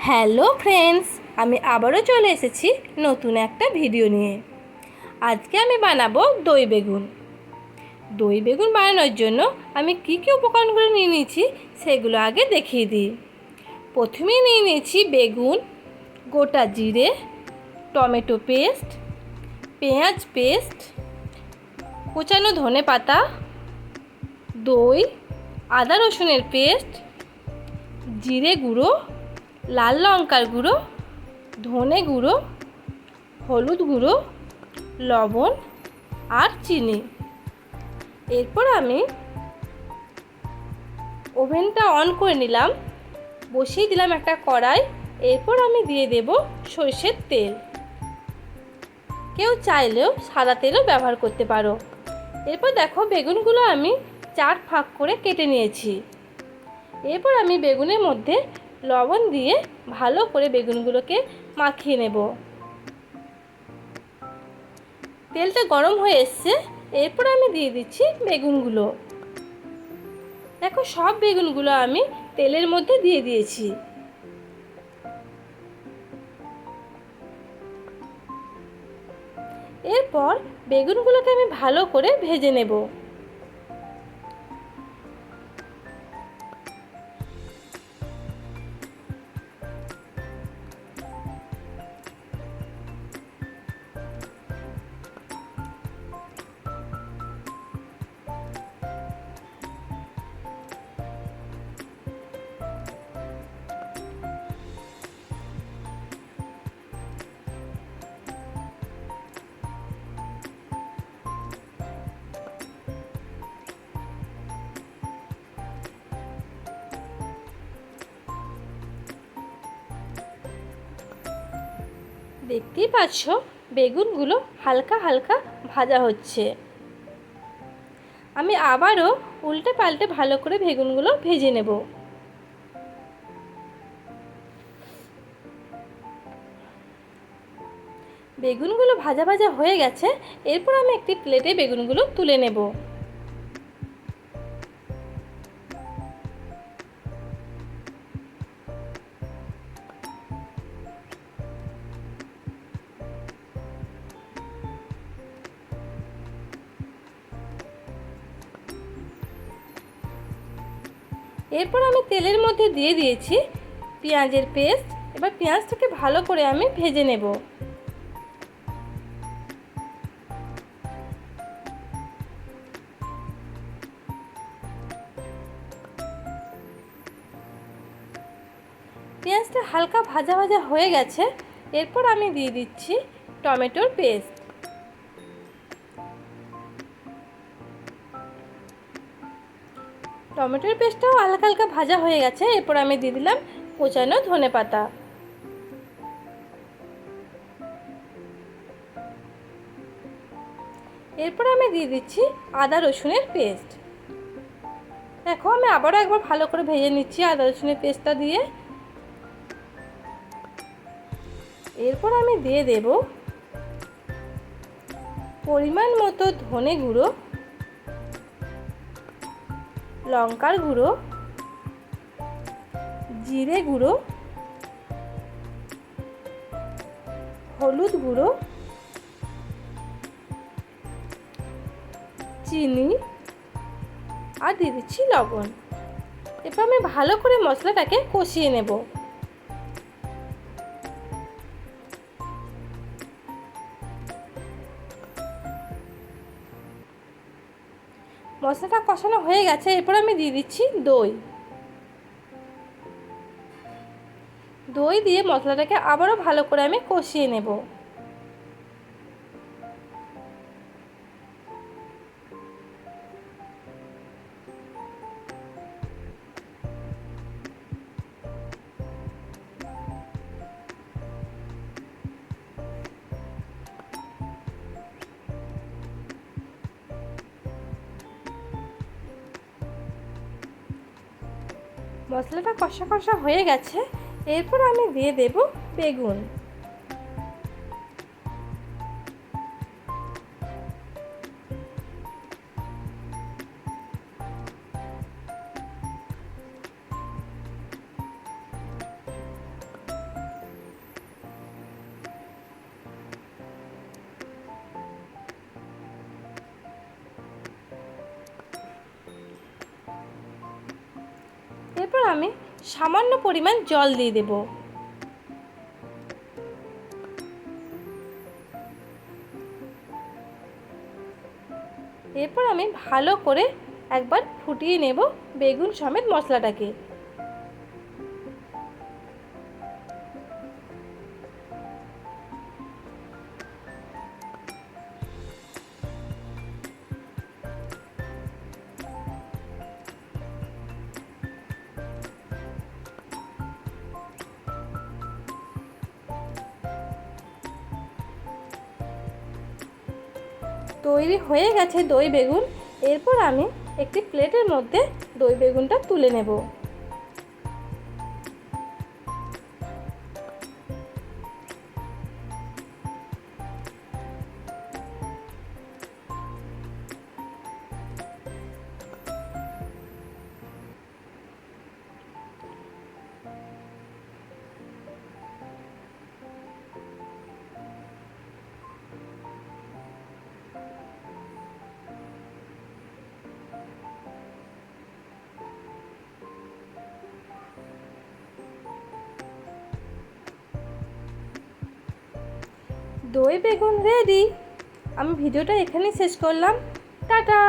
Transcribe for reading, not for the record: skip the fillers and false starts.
Hello friends, আমি আবারও চলে এসেছি নতুন একটা ভিডিও নিয়ে। আজকে আমি বানাবো দই বেগুন। দই বেগুন বানানোর জন্য আমি কী কী উপকরণগুলো নিয়ে নিয়েছি সেগুলো আগে দেখিয়ে দিই। প্রথমেই নিয়ে নিয়েছি বেগুন, গোটা জিরে, টমেটো পেস্ট, পেঁয়াজ পেস্ট, কুচানো ধনেপাতা, দই, আদা রসুনের পেস্ট, জিরে গুঁড়ো, লাল লঙ্কার গুঁড়ো, ধনে গুঁড়ো, হলুদ গুঁড়ো, লবণ আর চিনি। এরপর আমি ওভেনটা অন করে নিলাম, বসিয়ে দিলাম একটা কড়াই। এরপর আমি দিয়ে দেব সরষের তেল। কেউ চাইলেও সাদা তেলও ব্যবহার করতে পারো। এরপর দেখো বেগুনগুলো আমি 4 ভাগ করে কেটে নিয়েছি। এরপর আমি বেগুনের মধ্যে লবণ দিয়ে ভালো করে বেগুনগুলোকে মাখিয়ে নেব। তেলটা গরম হয়ে এসছে, এরপর আমি দিয়ে দিচ্ছি বেগুনগুলো। দেখো সব বেগুনগুলো আমি তেলের মধ্যে দিয়ে দিয়েছি। এরপর বেগুনগুলোকে আমি ভালো করে ভেজে নেব। দেখতেই পাচ্ছ বেগুনগুলো হালকা হালকা ভাজা হচ্ছে। আমি আবারও উল্টে পাল্টে ভালো করে বেগুনগুলো ভেজে নেব। বেগুনগুলো ভাজা ভাজা হয়ে গেছে, এরপর আমি একটি প্লেটে বেগুনগুলো তুলে নেব। এরপর আমি তেলের মধ্যে দিয়ে দিয়েছি পেঁয়াজের পেস্ট। এবার পেঁয়াজটাকে ভালো করে আমি ভেজে নেব। পেঁয়াজটা হালকা ভাজা ভাজা হয়ে গেছে, এরপর আমি দিয়ে দিচ্ছি টমেটোর পেস্ট। টমেটোর পেস্টটাও হালকা হালকা ভাজা হয়ে গেছে, এরপর আমি দিয়ে দিলাম কোচানো ধনেপাতা। এরপর আমি দিয়ে দিচ্ছি আদা রসুনের পেস্ট। দেখো আমি আবারও একবার ভালো করে ভেজে নিচ্ছি আদা রসুনের পেস্টটা দিয়ে। এরপর আমি দিয়ে দেব পরিমাণ মতো ধনে গুঁড়ো, লঙ্কার গুঁড়ো, জিরে গুঁড়ো, হলুদ গুঁড়ো, চিনি আর দিয়ে দিচ্ছি লবণ। এরপর আমি ভালো করে মশলাটাকে কষিয়ে নেব। মশলাটা কষানো হয়ে গেছে, এরপর আমি দিয়ে দিচ্ছি দই। দই দিয়ে মশলাটাকে আবারও ভালো করে আমি কষিয়ে নেব। মশলাটা কষা কষা হয়ে গেছে, এরপর আমি দিয়ে দেব বেগুন। সামান্য পরিমাণ জল দিয়ে দেব। এরপর আমি ভালো করে একবার ফুটিয়ে নেব বেগুন সমেত মশলাটাকে। তৈরি হয়ে গেছে দই বেগুন। এরপর আমি একটি প্লেটের মধ্যে দই বেগুনটা তুলে নেব। দই বেগুন রেডি। আমি ভিডিওটা এখানেই শেষ করলাম। টাটা।